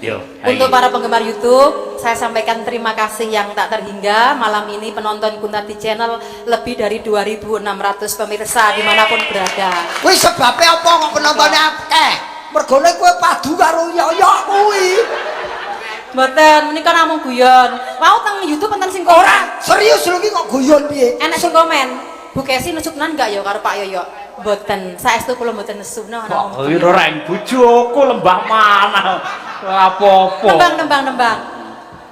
Yo. Untuk para penggemar YouTube, saya sampaikan terima kasih yang tak terhingga. Malam ini penonton Kuntati Channel lebih dari 2.600 pemirsa dimanapun berada. Kuwi sebabnya apa kok penontonnya akeh? Mergone kowe padu karo yoyo kuwi. Mboten, menika namung guyon. Mau teng YouTube enten sing Ora, serius lho iki kok guyon piye? enak sing komen. Bu Kesi nesunan enggak ya karo Pak Yoyo? Mboten, saestu kula mboten nesu no. Kok ora ing bojoku lembah mana? Apa-apa. Nembang.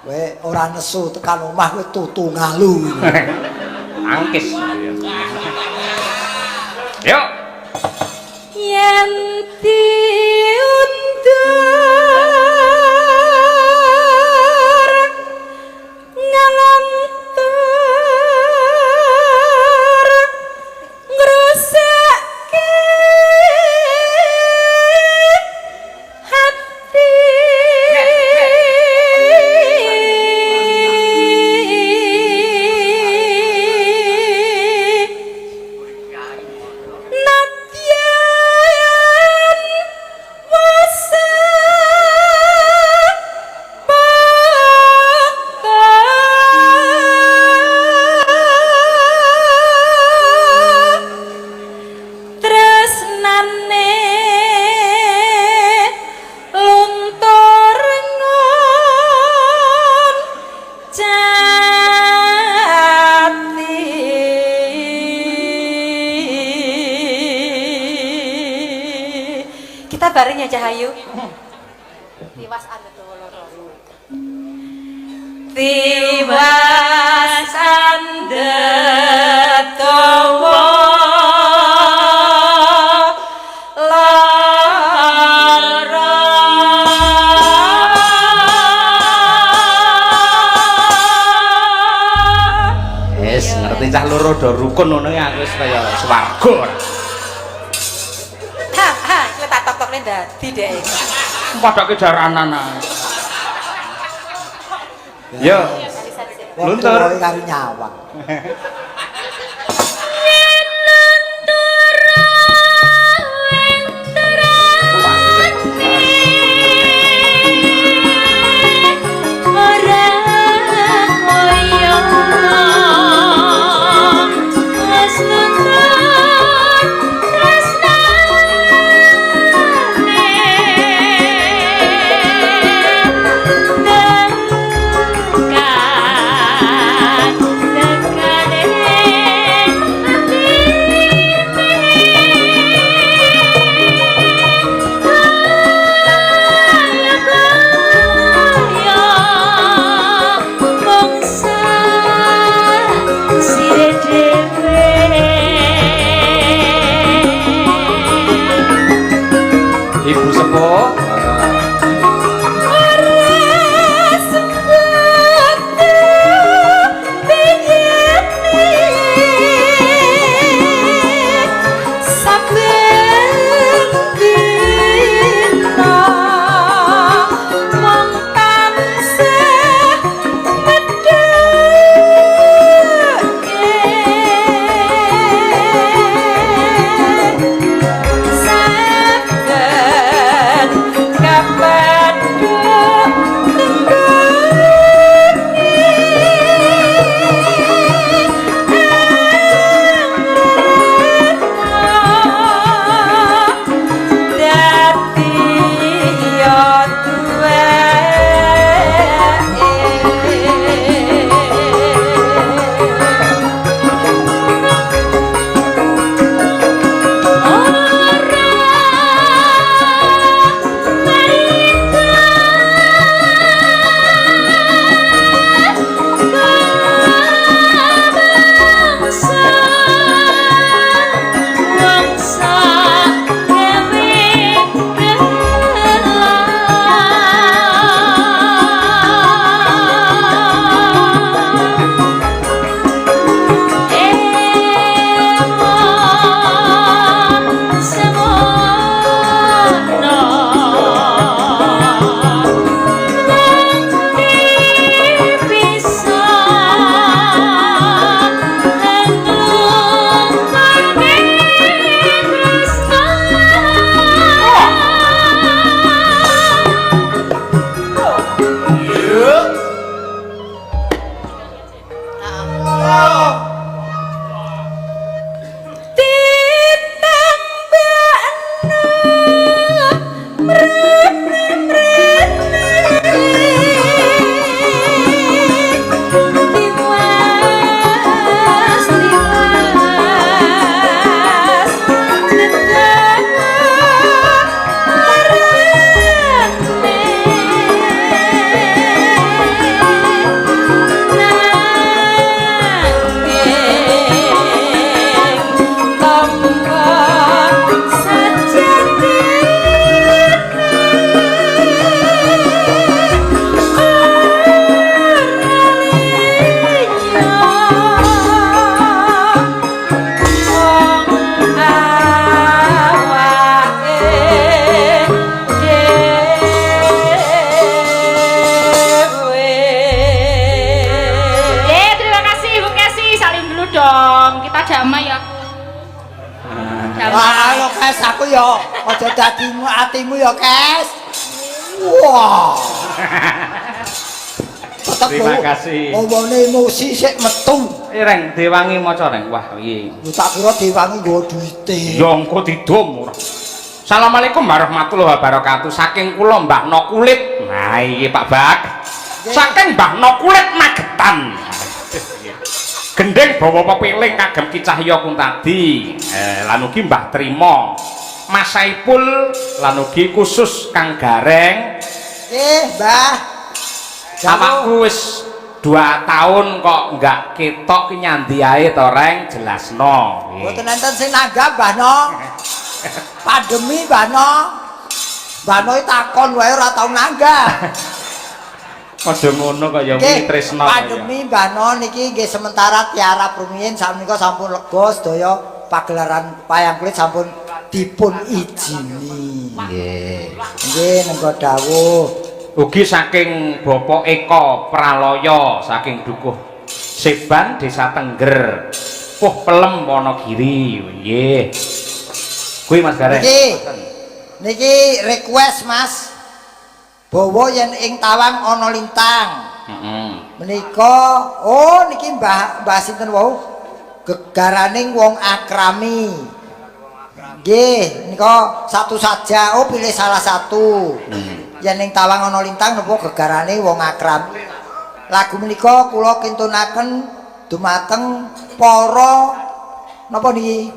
Kowe ora nesu tekan omah kowe tutu ngalu. Angkis. Yuk. Yen diundur ngalantur ngrusakke hati nadyan wasa tresnane luntur ngon jati. Kita bareng ya Cahayu. Tiwas anda loro. Tiwas anda towo lara. Wis ngerti cah loro do rukun ngono ya wis kaya swarga. Ha, kowe tak tok-tokne dadi dek. Padake jaranan ae. Yo. Luntur. Kowe karo nyawang. Dekat damai aku. Wah, lo Kes aku ya aja dadimu atimu ya, Kes. Wah. Terima kasih. Omone emosi sik metu. Reng diwangi maca reng. Wah, iki. Lu tak kira diwangi nggo duwite. Ya engko didom ora. Assalamualaikum warahmatullahi wabarakatuh. Saking kula Mbah No Kulit. Nah, iki Pak Bak. Saking Mbah No Kulit Magetan. Gendeng bawa pepiling kagem Ki Cahya Kuntadi. Lan ugi Mbah Trima. Mas Saipul lan ugi khusus Kang Gareng. Mbah. Awakku wis 2 tahun kok enggak ketok ki nyandi ae to Reng, jelasno. Mboten enten sing nanggap, Mbah No. Pandemi, Mbah No. Mbah No takon wae ora tau nanggap. Aja ngono kok ya Nggih, tresno. pandemi Mbah No niki nggih sementara tiara rumiyin sakmenika sampun lega sedaya pagelaran wayang kulit sampun dipun ijini. Nggih. Nggih nenggo dawuh. Ugi saking Bapak Eko Praloyo saking Dukuh Seban Desa Tengger. Pelem Wonogiri. Nggih. Kuwi Mas Gareng. Niki request Mas. Bawa yen ing Tawang ana lintang. Menika niki Mbah sinten wau? Gegaraning wong akrami. Nggih, nika satu saja. Pilih salah satu. Yen ing Tawang ana lintang napa gegarane wong akram. Lagu menika kula kintunaken dumateng para napa niki?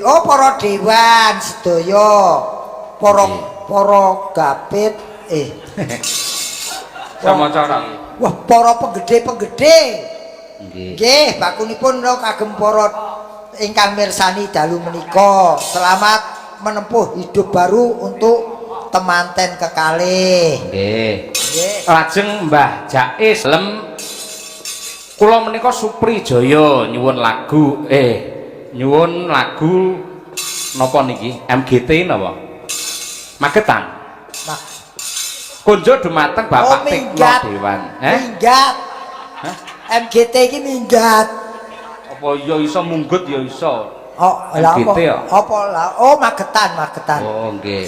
Para dewan sedaya. Para gapit Sama cara. Wah, para penggede-penggede. Nggih, bakunipun kagem para ingkang mirsani dalu menika. Selamat menempuh hidup baru untuk temanten kekalih. Nggih. Lajeng Mbah Jais lem kula menika Suprijaya nyuwun lagu nyuwun lagu napa niki? MGT napa? Magetan. Kunjuk dumateng Bapak Tikno Dewan. Minggat. MGT iki minggat. Apa ya iso munggut ya iso. MGT ya. Apa lah? Magetan. Oh, nggih.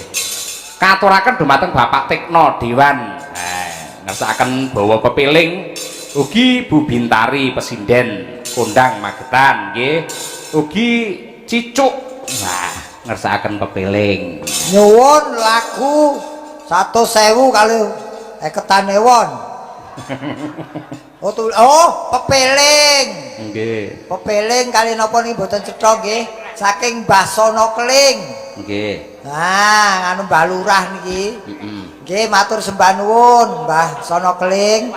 Katuraken dumateng Bapak Tikno Dewan. Ngersakaken bawa pepiling ugi Bu Bintari Pesinden kondang Magetan nggih. Ugi Cicuk. Ngersakaken pepiling. Nyuwun lagu 100.000 kali eketan ewon. Pepiling. Nggih. Pepiling kali napa niki mboten cetha nggih. Saking Mbah Sono Keling. Nggih. Nah, nganu Mbah Lurah niki. Nggih, matur sembah nuwun Mbah Sono Keling.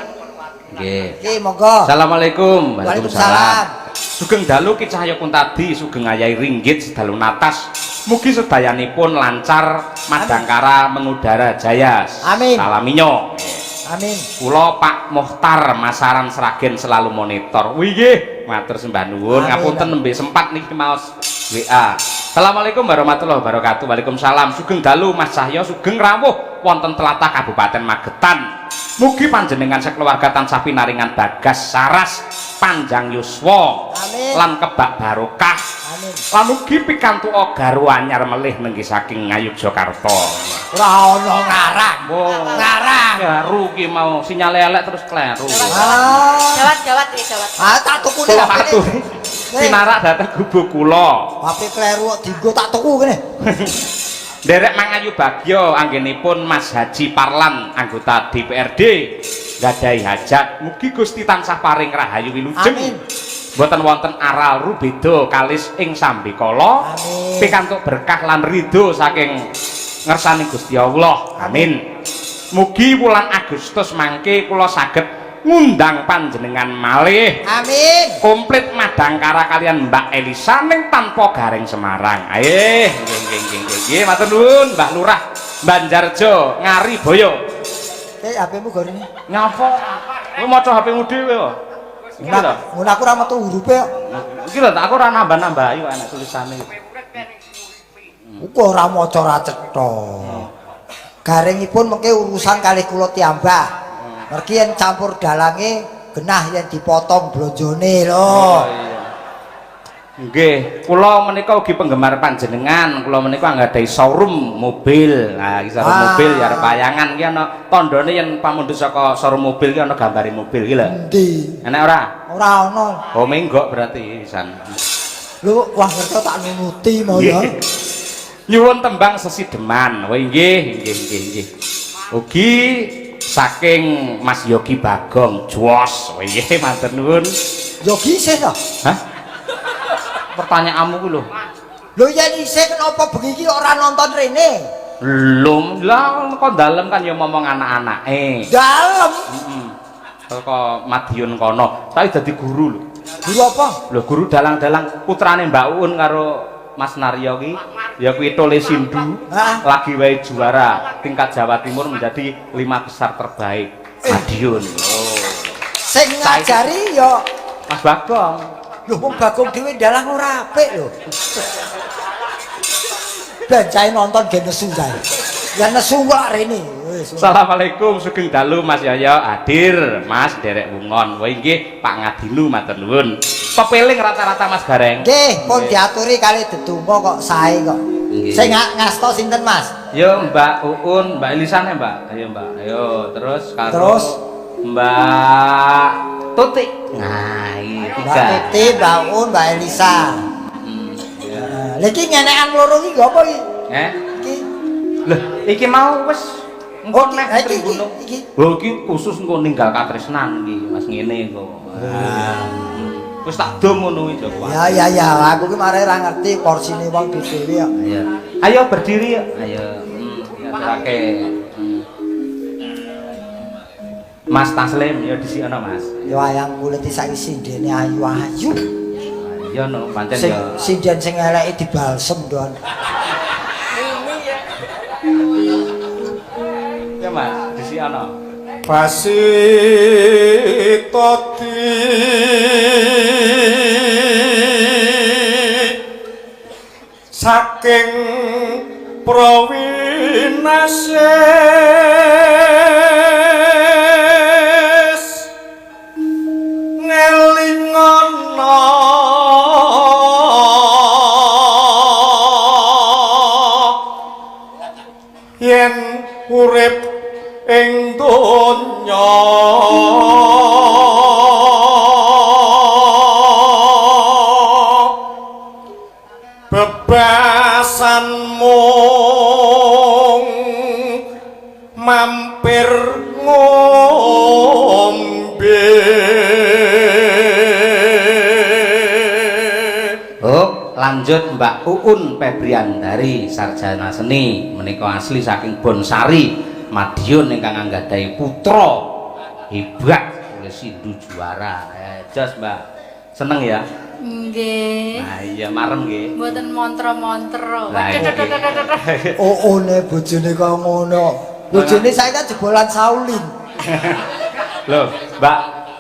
Nggih. Nggih, monggo. Assalamualaikum. Waalaikumsalam. Sugeng dalu Ki Cahya Kuntadi, sugeng ayahi ringgit sedalu natas. Mugi sedayanipun lancar madangkara mengudara jaya. Amin. Salaminyo. Amin. Kula Pak Muhtar Masaran Sragen selalu monitor. Wih nggih, matur sembah nuwun. Ngapunten nembe sempat niki maos WA. Assalamualaikum warahmatullahi wabarakatuh. Waalaikumsalam. Sugeng dalu Mas Cahya, sugeng rawuh wonten tlatah Kabupaten Magetan. Mugi panjenengan sakeluarga tansah pinaringan bagas saras panjang yuswa lan kebak barokah. Amin. Lan ugi pikantuka garwa anyar melih nenggi saking Ngayogyakarta. Ora ana ngarang. Ngarang. Garu ki mau sinyale elek terus kleru. Gawat. Tak tukune HP. Pinarak dateng gubuk kula. HP kleru kok dienggo tak tuku kene. Derek Mangayu Bagyo anggenipun Mas Haji Parlan anggota DPRD gadahi hajat mugi Gusti tansah paring rahayu wilujeng. Mboten wonten aral rubeda kalis ing sambikala. Pikantuk berkah lan ridho saking ngersani Gusti Allah. Amin. Mugi wulan Agustus mangke kula saged ngundang panjenengan malih. Amin. Komplit madangkara kalian Mbak Elisa ning tanpa Gareng Semarang. Nggih matur nuwun Mbak Lurah Banjarjo Ngari Boyo. HP-mu gorene. Nyapa? Kowe maca HP-mu dhewe kok. Iki lho. Mun aku ora metu hurufe kok. Iki lho aku ora nambah-nambahi kok enak tulisane. Kok ora maca ora cetha. Garengipun mengke urusan kalih kula tiyambah. Mergi yen campur dalange genah yen dipotong blonjone lho. Nggih, kula menika ugi penggemar panjenengan. Kula menika anggadhahi showroom mobil. Nah, iki showroom mobil ya arep bayangan iki ana tandane yen pamundhut saka showroom mobil iki ana gambare mobil iki lho. Endi? Enak ora? Ora ono. Oh, menggok berarti pisan. Lho, wah ngerti tak nunuti mau ya. Nyuwun tembang Sesideman. Oh nggih. Ugi saking Mas Yogi Bagong Jos. Oh nggih, matur nuwun. Yogi isih to? Hah? Pertanyaanmu ku lho. Lho yen isih kenapa bengi iki ora nonton rene? Lho, lah kok dalem kan ya ngomong anak-anake. Dalem. Heeh. Kok Madiun kono. Saya dadi guru lho. Guru apa? Lho, guru dalang-dalang putrane Mbak Uun karo Mas Naryo ki ya kuwi Tole Sindu. Lagi wae juara tingkat Jawa Timur menjadi 5 besar terbaik. Madiun. Oh. Sing ngajari ya Mas Bagong. lho wong Bagong dhewe dalang ora apik lho. Bencae nonton ge nesu kae. Ya nesu wae rene. Assalamualaikum sugeng dalu Mas Yoyo hadir Mas derek wungon. Wah nggih Pak Ngadinu matur nuwun. Pepeling rata-rata Mas Gareng. Nggih, pun diaturi kali dedonga kok sae kok. Sing ngasto sinten Mas? Yo Mbak Uun, Mbak Elisane Mbak. Ayo Mbak. Ayo terus karo Terus Mbak Tuti. Nah, iki Mbak Tuti, Mbak Uun, Mbak Elisa. Lha iki ngenekan loro iki apa iki? Iki. Lho, iki mau wis engko nek iki. iki. Oh, iki khusus engko ninggal katresnan iki, Mas ngene engko. Wis tak dom ngono iki Joko. Ya, aku ki mare ora ngerti porsine wong dhewe kok. Iya. Ayo berdiri yuk. Ayo. Diaturake. Mas Taslim ya disikono Mas. Ya wayang kulit saiki sindene ayu-ayu. Ya no pancen ya. Sinden sing eleke dibalsem don. Ya Mas, disikono. Pasitoti saking Prawinases ngelingono yen urip ing donya bebasan mung mampir ngombe. Oh, lanjut Mbak Uun Febriandari sarjana seni menika asli saking Bonsari Madiun ingkang anggadhahi putra hebat oleh Sindu juara. Jos Mbak. Seneng ya? Nggih. Nah, iya marem nggih. Mboten montra-montra. Lah nggih. Oone bojone kok ngono. Bojone saiki kan jebolan Saulin. Loh,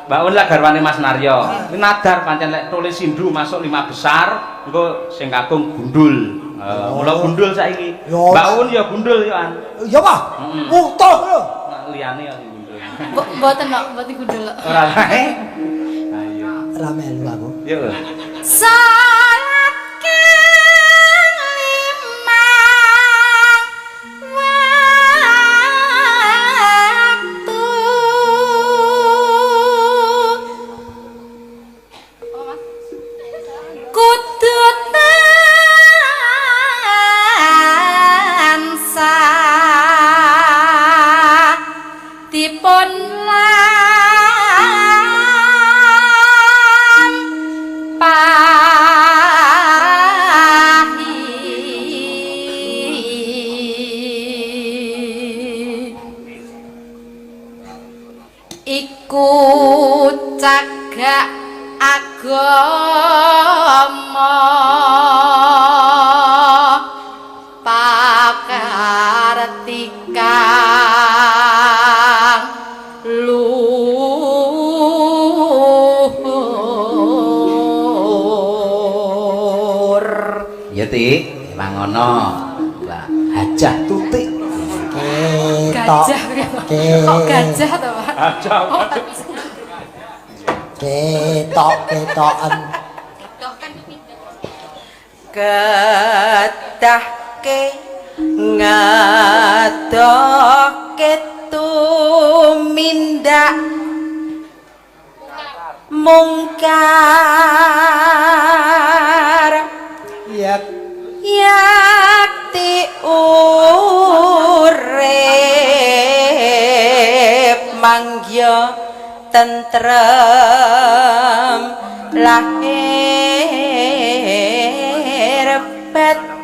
Mbak Uun lah garwane Mas Naryo. Ini nadar pancen lek tulis Sindu masuk 5 besar, engko sing kakung gundul. Mula gundul saiki. Mbak Uun ya gundul ya an. Ya Pak. Utuh lho. Liyane ya sing gundul. Mboten kok, mboten gundul. Ora lae. Ayo. Ora melu aku. Yuk. Salat iku cagak agama pakartikang luhur. Ya Tik, mangono. Mbak Hajah Tutik. Gajah kok gajah to Pak? Hajah. Ketokan. ketahke ngadoke tumindak mungkar yakti urip manggya tentrem lahir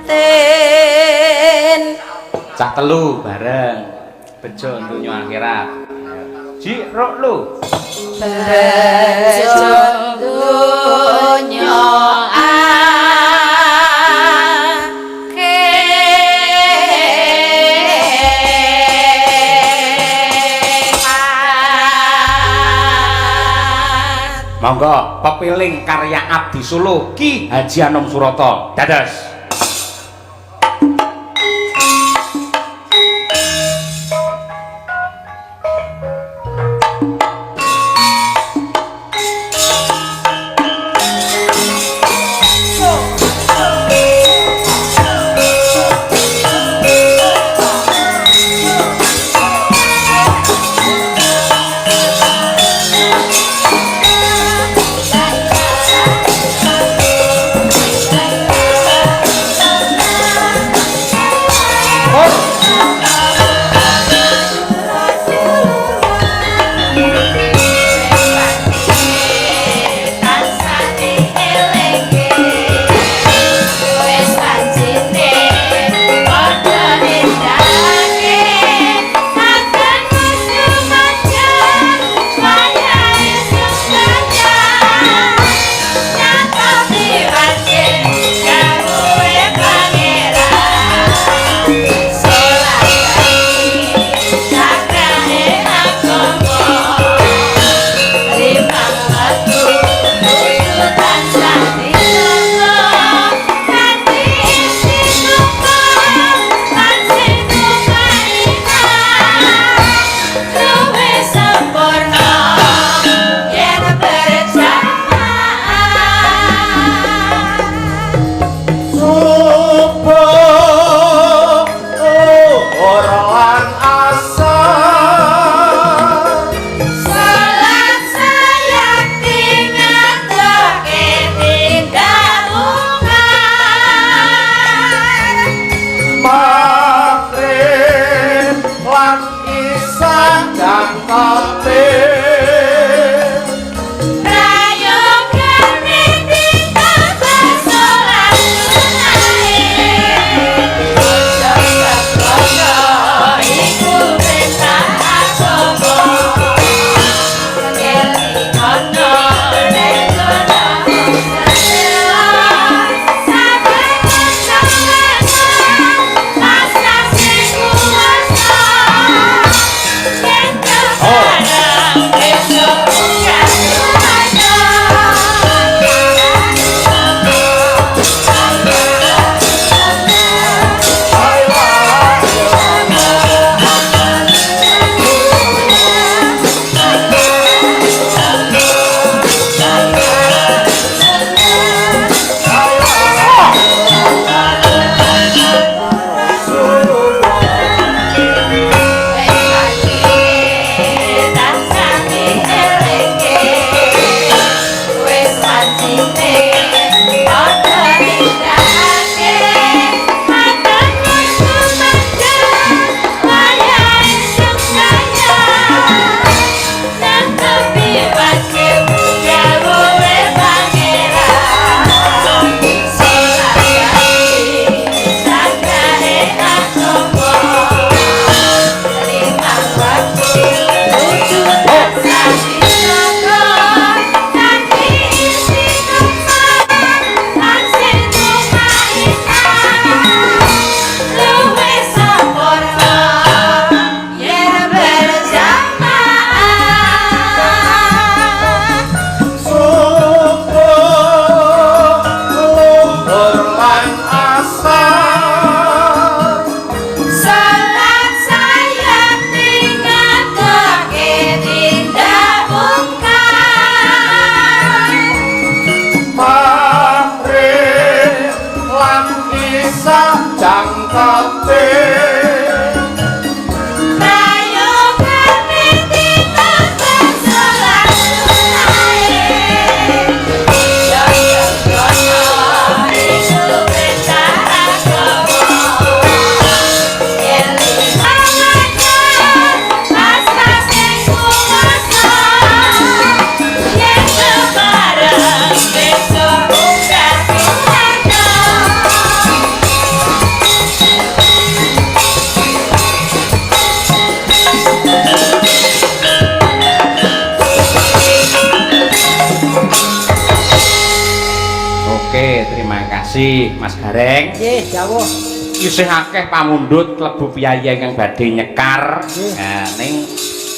batin. Cah telu bareng bejo dunya akhirat. Ji rok lu. Bejo dunya Monggo pepiling karya Abdi Suluh Ki Haji Anom Surata. Dados. jangkate Oke, terima kasih Mas Gareng. Nggih, dawuh. Isih akeh pamundhut klebu piyaya ingkang badhe nyekar. Nggih. Nah, ning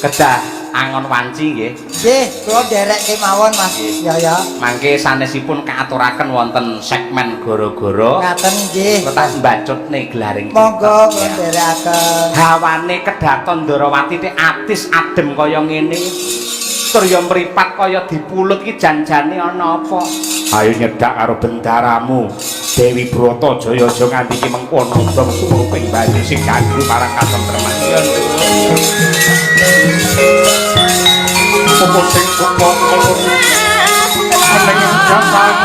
kedah angon wanci nggih. Nggih, kula nderekke mawon, Mas. Ya ya. Mangke sanesipun kaaturaken wonten segmen goro-goro. Ngaten nggih. Kula tak mbacutne gelaring. Monggo kula Ya. nderekaken. Hawane kedaton Ndarawati te atis adem kaya ngene. Surya mripat kaya dipulut iki janjane ana apa? Ayo nyedak karo bendaramu. Dewi Bratajaya aja nganti iki mengkono dong sumuruping banyu sing ganggu marang katentreman. Apa sing kok ning jaman